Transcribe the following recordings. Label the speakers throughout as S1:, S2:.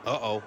S1: Uh-oh.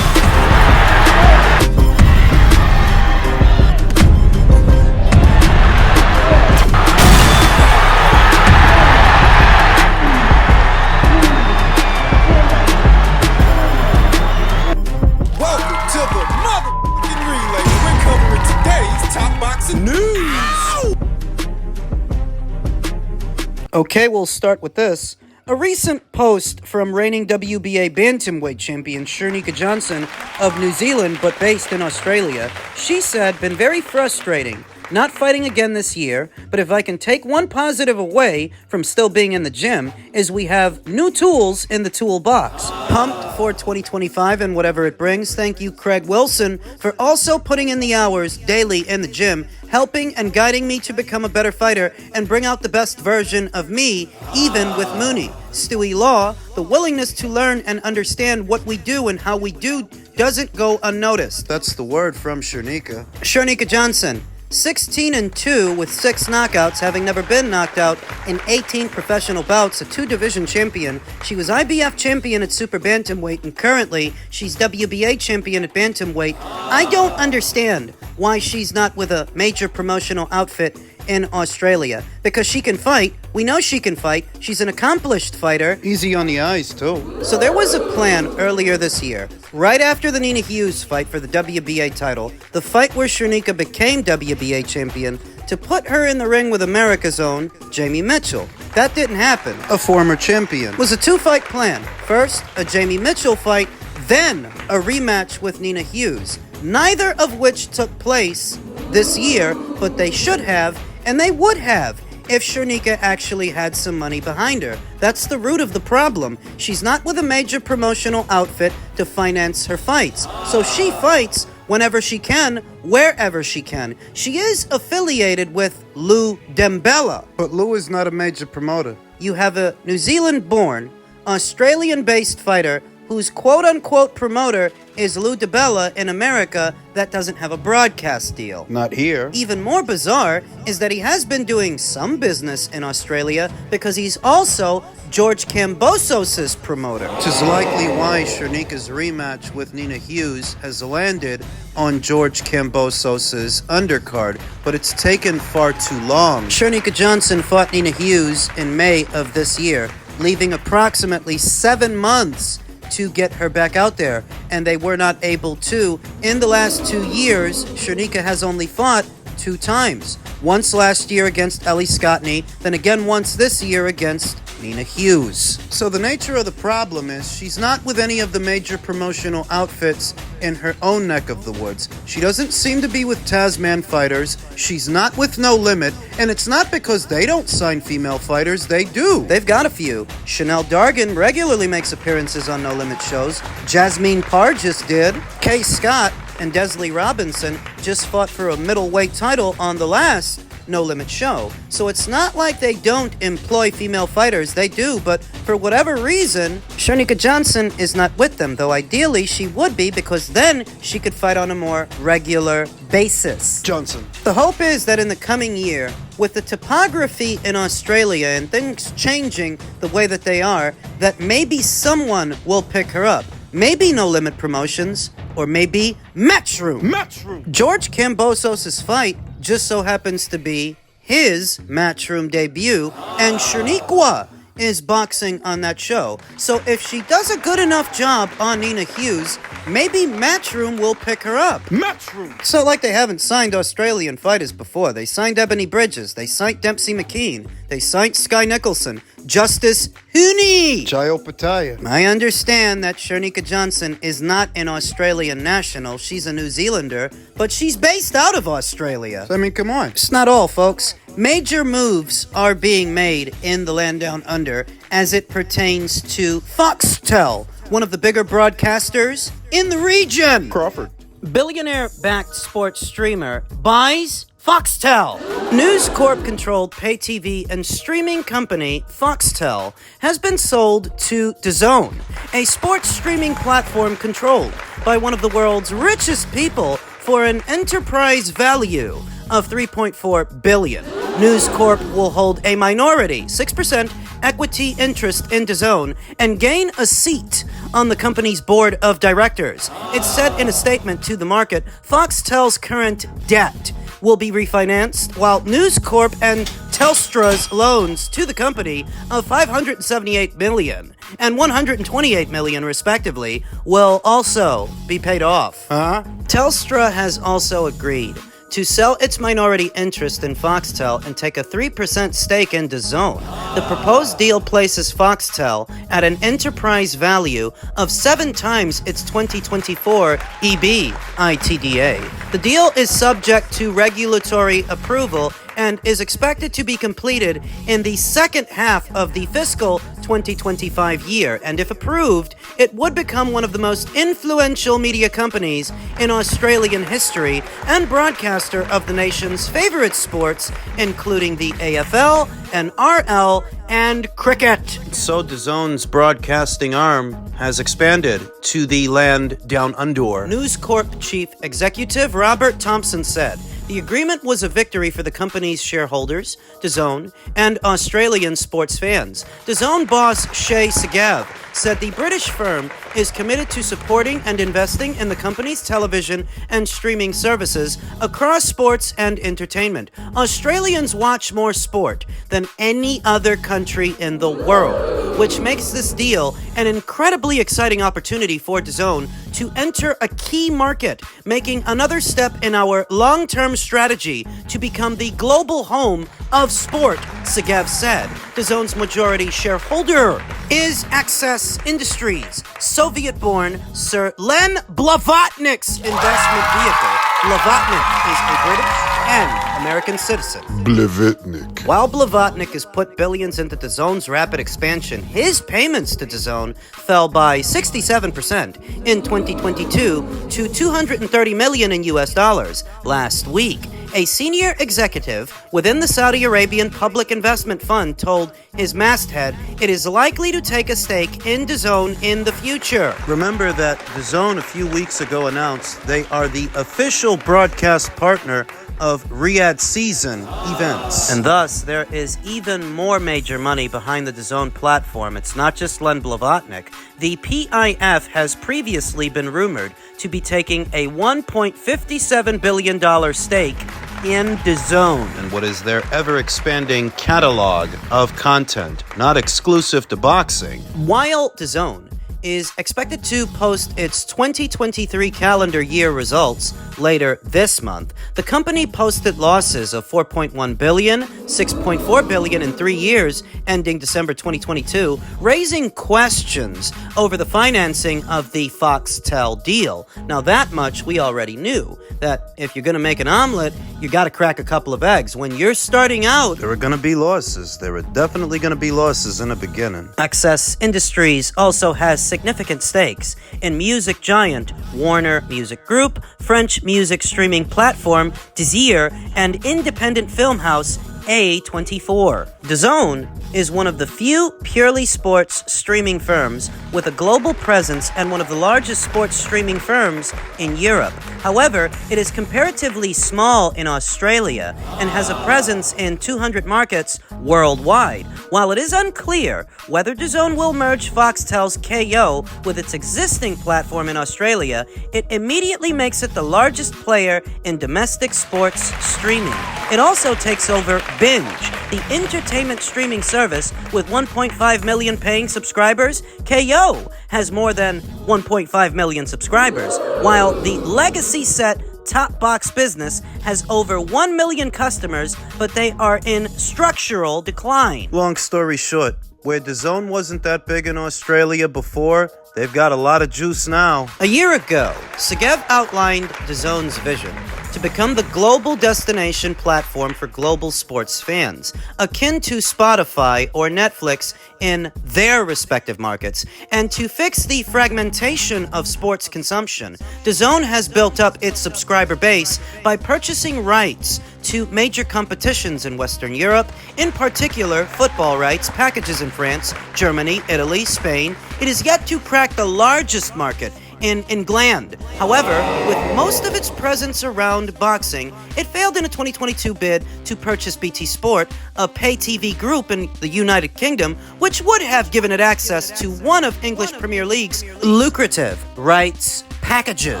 S2: Okay, we'll start with this. A recent post from reigning WBA bantamweight champion Sherika Johnson of New Zealand, but based in Australia. She said, "Been very frustrating. Not fighting again this year, but if I can take one positive away from still being in the gym, is we have new tools in the toolbox." Pumped for 2025 and whatever it brings. Thank you, Craig Wilson, for also putting in the hours daily in the gym, helping and guiding me to become a better fighter and bring out the best version of me, even with Mooney. Stewie Law, the willingness to learn and understand what we do and how we do doesn't go unnoticed. That's the word from Sherika. Sherika Johnson, 16-2 with 6 knockouts, having never been knocked out in 18 professional bouts, a 2-division champion. She was IBF champion at Super Bantamweight, and currently she's WBA champion at Bantamweight. I don't understand why she's not with a major promotional outfit in Australia, because she can fight. We know she can fight. She's an accomplished fighter. Easy on the eyes, too. So there was a plan earlier this year, right after the Nina Hughes fight for the WBA title, the fight where Sherika became WBA champion, to put her in the ring with America's own Jamie Mitchell. That didn't happen. A former champion. It was a 2-fight plan. First, a Jamie Mitchell fight, then a rematch with Nina Hughes. Neither of which took place this year, but they should have, and they would have, if Sherika actually had some money behind her. That's the root of the problem. She's not with a major promotional outfit to finance her fights. So she fights whenever she can, wherever she can. She is affiliated with Lou Dembella. But Lou is not a major promoter. You have a New Zealand-born, Australian-based fighter whose quote-unquote promoter is Lou DiBella in America that doesn't have a broadcast deal. Not here. Even more bizarre is that he has been doing some business in Australia because he's also George Kambosos' promoter. Which is likely why Sherika's rematch with Nina Hughes has landed on George Kambosos' undercard, but it's taken far too long. Sherika Johnson fought Nina Hughes in May of this year, leaving approximately 7 months to get her back out there, and they were not able to. In the last 2 years, Sherika has only fought 2 times. Once last year against Ellie Scottney, then again once this year against Nina Hughes. So the nature of the problem is she's not with any of the major promotional outfits in her own neck of the woods. She doesn't seem to be with Tasman fighters. She's not with No Limit, and it's not because they don't sign female fighters. They do. They've got a few. Chanel Dargan regularly makes appearances on No Limit shows. Jasmine Parr just did. Kay Scott and Desley Robinson just fought for a middleweight title on the last No Limit show. So it's not like they don't employ female fighters. They do, but for whatever reason, Sherika Johnson is not with them, though ideally she would be, because then she could fight on a more regular basis. Johnson. The hope is that in the coming year, with the topography in Australia and things changing the way that they are, that maybe someone will pick her up. Maybe No Limit Promotions, or maybe Matchroom. George Kambosos' fight just so happens to be his Matchroom debut, and Sherika is boxing on that show. So if she does a good enough job on Nina Hughes, maybe Matchroom will pick her up.
S1: Matchroom!
S2: So like they haven't signed Australian fighters before. They signed Ebony Bridges. They signed Dempsey McKean. They signed Sky Nicholson. Justice Hooney!
S1: Chayo Pataya.
S2: I understand that Sherika Johnson is not an Australian national. She's a New Zealander, but she's based out of Australia.
S1: I mean, come on.
S2: It's not all, folks. Major moves are being made in the land down under as it pertains to Foxtel, one of the bigger broadcasters in the region.
S1: Crawford.
S2: Billionaire-backed sports streamer buys Foxtel. News Corp-controlled pay TV and streaming company Foxtel has been sold to DAZN, a sports streaming platform controlled by one of the world's richest people for an enterprise value of $3.4 billion. News Corp will hold a minority, 6% equity interest in DAZN and gain a seat on the company's board of directors. It said in a statement to the market, Foxtel's current debt will be refinanced, while News Corp and Telstra's loans to the company of $578 million and $128 million, respectively, will also be paid off. Telstra has also agreed to sell its minority interest in Foxtel and take a 3% stake in DAZN. The proposed deal places Foxtel at an enterprise value of 7 times its 2024 EBITDA. The deal is subject to regulatory approval and is expected to be completed in the second half of the fiscal 2025 year, and if approved, it would become one of the most influential media companies in Australian history and broadcaster of the nation's favorite sports, including the AFL, NRL, and cricket. So DAZN's broadcasting arm has expanded to the land down under. News Corp Chief Executive Robert Thompson said, the agreement was a victory for the company's shareholders, DAZN, and Australian sports fans. DAZN boss Shay Segev said the British firm is committed to supporting and investing in the company's television and streaming services across sports and entertainment. Australians watch more sport than any other country in the world, which makes this deal an incredibly exciting opportunity for DAZN to enter a key market, making another step in our long-term strategy to become the global home of sport, Segev said. DAZN's majority shareholder is Access Industries, Soviet-born Sir Len Blavatnik's investment vehicle. Blavatnik is a British and American citizen.
S1: Blavatnik.
S2: While Blavatnik has put billions into DAZN's rapid expansion, his payments to DAZN fell by 67% in 2022 to $230 million in US dollars last week. A senior executive within the Saudi Arabian Public Investment Fund told his masthead it is likely to take a stake in DAZN in the future. Remember that DAZN a few weeks ago announced they are the official broadcast partner of Riyadh season events. And thus, there is even more major money behind the DAZN platform. It's not just Len Blavatnik. The PIF has previously been rumored to be taking a $1.57 billion stake in DAZN, and what is their ever-expanding catalog of content, not exclusive to boxing. While DAZN is expected to post its 2023 calendar year results later this month, the company posted losses of $4.1 billion, $6.4 billion in 3 years ending December 2022, raising questions over the financing of the Foxtel deal. Now that much we already knew, that if you're going to make an omelet, you got to crack a couple of eggs. When you're starting out, there are going to be losses. There are definitely going to be losses in the beginning. Access Industries also has significant stakes in music giant Warner Music Group, French music streaming platform DAZN, and independent film house A24. DAZN is one of the few purely sports streaming firms with a global presence and one of the largest sports streaming firms in Europe. However, it is comparatively small in Australia and has a presence in 200 markets worldwide. While it is unclear whether DAZN will merge Foxtel's KO with its existing platform in Australia, it immediately makes it the largest player in domestic sports streaming. It also takes over Binge, the entertainment streaming service with 1.5 million paying subscribers. KO has more than 1.5 million subscribers, while the legacy set Top Box Business has over 1 million customers, but they are in structural decline.
S3: Long story short, where DAZN wasn't that big in Australia before, they've got a lot of juice now.
S2: A year ago, Segev outlined DAZN's vision to become the global destination platform for global sports fans, akin to Spotify or Netflix in their respective markets, and to fix the fragmentation of sports consumption. DAZN has built up its subscriber base by purchasing rights to major competitions in Western Europe, in particular football rights packages in France, Germany, Italy, Spain. It is yet to crack the largest market in England. However, with most of its presence around boxing, it failed in a 2022 bid to purchase BT Sport, a pay TV group in the United Kingdom, which would have given it access to one of English Premier League's lucrative rights packages.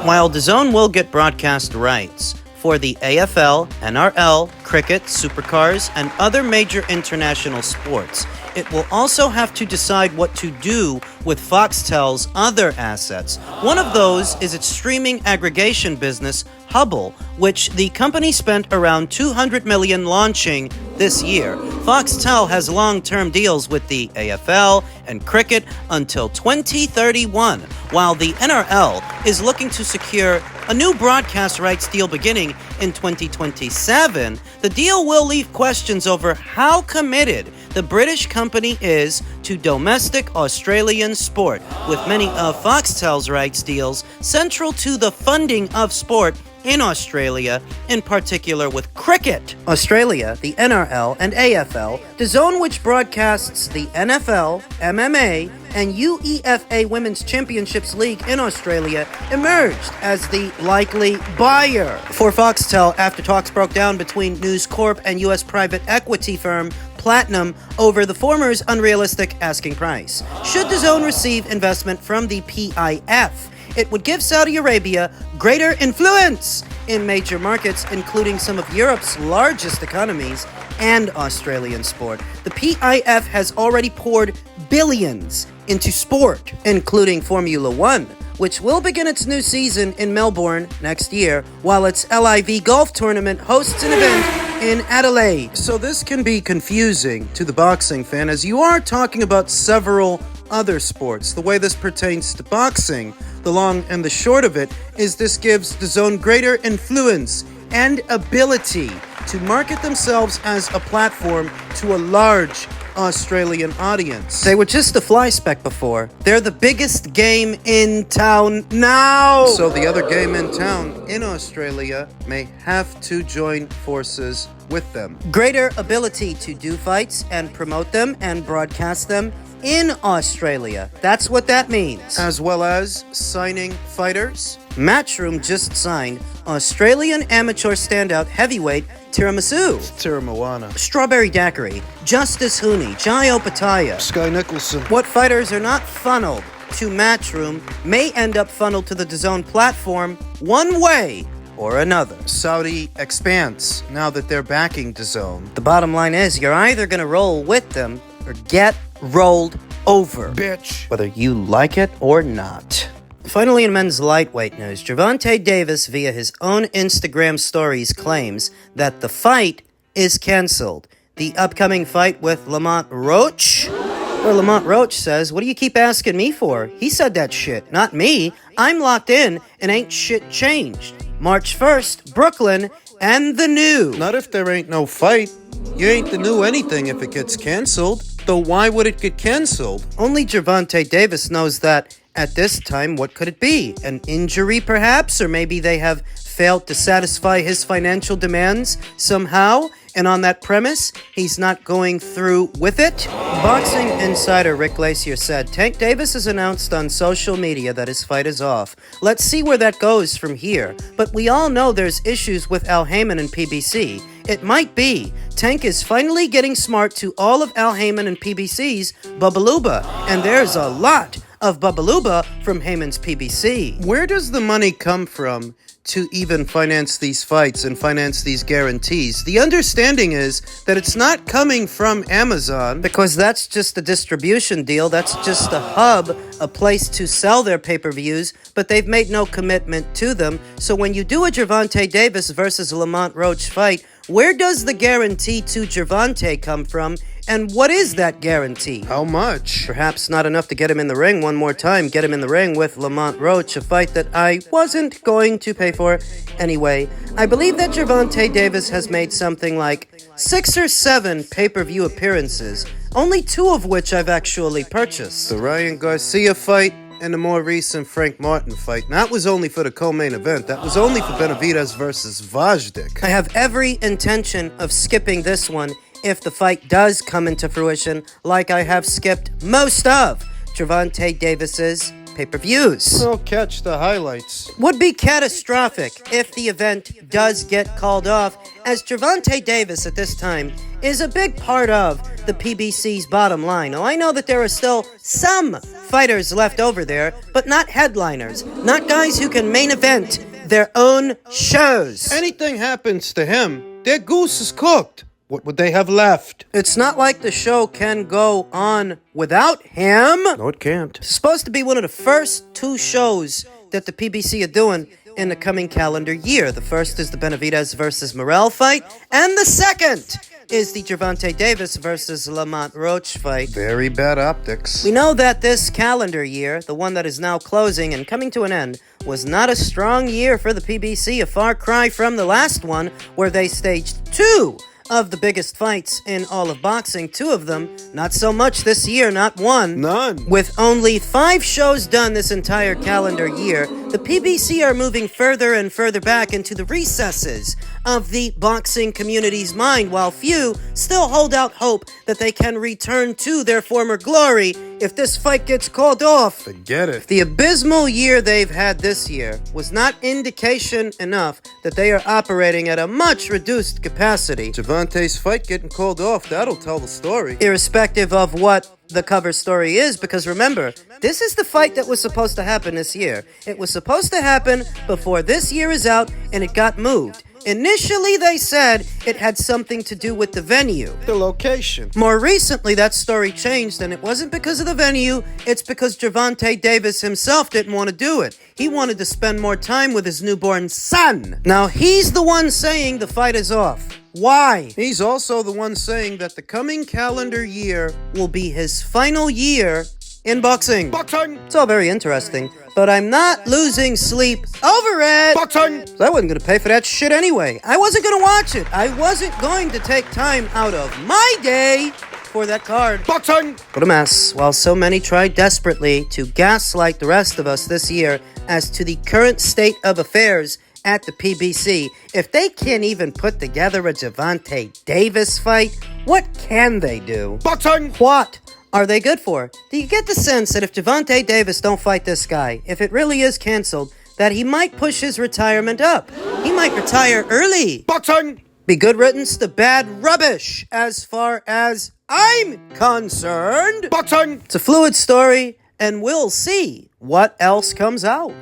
S2: While DAZN will get broadcast rights for the AFL, NRL, cricket, supercars, and other major international sports, it will also have to decide what to do with Foxtel's other assets. One of those is its streaming aggregation business, Hubble, which the company spent around $200 million launching this year. Foxtel has long-term deals with the AFL and cricket until 2031, while the NRL is looking to secure a new broadcast rights deal beginning in 2027. The deal will leave questions over how committed the British company is to domestic Australian sport, with many of Foxtel's rights deals central to the funding of sport in Australia, in particular with cricket. Australia, the NRL and AFL, DAZN, which broadcasts the NFL, MMA, and UEFA Women's Championships League in Australia, emerged as the likely buyer for Foxtel after talks broke down between News Corp and U.S. private equity firm Platinum over the former's unrealistic asking price. Should DAZN receive investment from the PIF, it would give Saudi Arabia greater influence in major markets, including some of Europe's largest economies and Australian sport. The PIF has already poured billions into sport, including Formula One, which will begin its new season in Melbourne next year, while its LIV golf tournament hosts an event in Adelaide. So this can be confusing to the boxing fan, as you are talking about several other sports. The way this pertains to boxing, the long and the short of it, is this gives DAZN greater influence and ability to market themselves as a platform to a large Australian audience. They were just a fly speck before. They're the biggest game in town now! So the other game in town in Australia may have to join forces with them. Greater ability to do fights and promote them and broadcast them in Australia. That's what that means. As well as signing fighters. Matchroom just signed Australian amateur standout heavyweight Tiramisu,
S3: Tiramawana,
S2: Strawberry Daiquiri, Justice Hooney, Jai Opataya.
S1: Sky Nicholson.
S2: What fighters are not funneled to Matchroom may end up funneled to the DAZN platform one way or another.
S3: Saudi expands now that they're backing DAZN.
S2: The bottom line is you're either going to roll with them or get rolled over.
S1: Bitch.
S2: Whether you like it or not. Finally, in men's lightweight news, Gervonta Davis, via his own Instagram stories, claims that the fight is canceled. The upcoming fight with Lamont Roach? Well, Lamont Roach says, "What do you keep asking me for? He said that shit, not me. I'm locked in and ain't shit changed. March 1st, Brooklyn, and the new."
S3: Not if there ain't no fight. You ain't the new anything if it gets canceled. Though why would it get canceled?
S2: Only Gervonta Davis knows that. At this time, what could it be? An injury, perhaps? Or maybe they have failed to satisfy his financial demands somehow? And on that premise, he's not going through with it? Boxing insider Rick Glacier said, Tank Davis has announced on social media that his fight is off. Let's see where that goes from here. But we all know there's issues with Al Haymon and PBC. It might be Tank is finally getting smart to all of Al Haymon and PBC's Bubba Luba, and there's a lot of Babaluba from Heyman's PBC. Where does the money come from to even finance these fights and finance these guarantees? The understanding is that it's not coming from Amazon, because that's just a distribution deal. That's just a hub, a place to sell their pay-per-views, but they've made no commitment to them. So when you do a Gervonta Davis versus Lamont Roach fight, where does the guarantee to Gervonta come from? And what is that guarantee?
S1: How much?
S2: Perhaps not enough to get him in the ring one more time. Get him in the ring with Lamont Roach, a fight that I wasn't going to pay for. Anyway, I believe that Gervonta Davis has made something like 6 or 7 pay-per-view appearances, only 2 of which I've actually purchased.
S1: The Ryan Garcia fight and the more recent Frank Martin fight. And that was only for the co-main event. That was only for Benavidez versus Vajdik.
S2: I have every intention of skipping this one if the fight does come into fruition, like I have skipped most of Gervonta Davis's pay-per-views.
S1: I'll catch the highlights.
S2: Would be catastrophic if the event does get called off, as Gervonta Davis at this time is a big part of the PBC's bottom line. Now, I know that there are still some fighters left over there, but not headliners, not guys who can main event their own shows.
S1: Anything happens to him, their goose is cooked. What would they have left?
S2: It's not like the show can go on without him.
S1: No, it can't.
S2: It's supposed to be one of the first 2 shows that the PBC are doing in the coming calendar year. The first is the Benavidez versus Morrell fight, and the second is the Gervonta Davis versus Lamont Roach fight.
S1: Very bad optics.
S2: We know that this calendar year, the one that is now closing and coming to an end, was not a strong year for the PBC, a far cry from the last one, where they staged 2 of the biggest fights in all of boxing. 2 of them, not so much this year, not 1.
S1: None.
S2: With only 5 shows done this entire calendar year, the PBC are moving further and further back into the recesses of the boxing community's mind, while few still hold out hope that they can return to their former glory if this fight gets called off.
S1: Forget it.
S2: The abysmal year they've had this year was not indication enough that they are operating at a much reduced capacity.
S1: Gervonta's fight getting called off, that'll tell the story.
S2: Irrespective of what the cover story is, because remember, this is the fight that was supposed to happen this year. It was supposed to happen before this year is out, and it got moved. Initially, they said it had something to do with the venue.
S1: The location.
S2: More recently, that story changed, and it wasn't because of the venue, it's because Gervonta Davis himself didn't want to do it. He wanted to spend more time with his newborn son. Now, he's the one saying the fight is off. Why?
S1: He's also the one saying that the coming calendar year
S2: Will be his final year in boxing.
S1: Boxing!
S2: It's all very interesting, but I'm not losing sleep over it.
S1: Boxing!
S2: I wasn't going to pay for that shit anyway. I wasn't going to watch it. I wasn't going to take time out of my day for that card.
S1: Boxing!
S2: What a mess. While so many tried desperately to gaslight the rest of us this year as to the current state of affairs at the PBC, if they can't even put together a Gervonta Davis fight, what can they do?
S1: Boxing!
S2: What are they good for? Do you get the sense that if Gervonta Davis don't fight this guy, if it really is canceled, that he might push his retirement up? He might retire early.
S1: Boxing!
S2: Be good riddance to bad rubbish, as far as I'm concerned.
S1: Boxing!
S2: It's a fluid story, and we'll see what else comes out.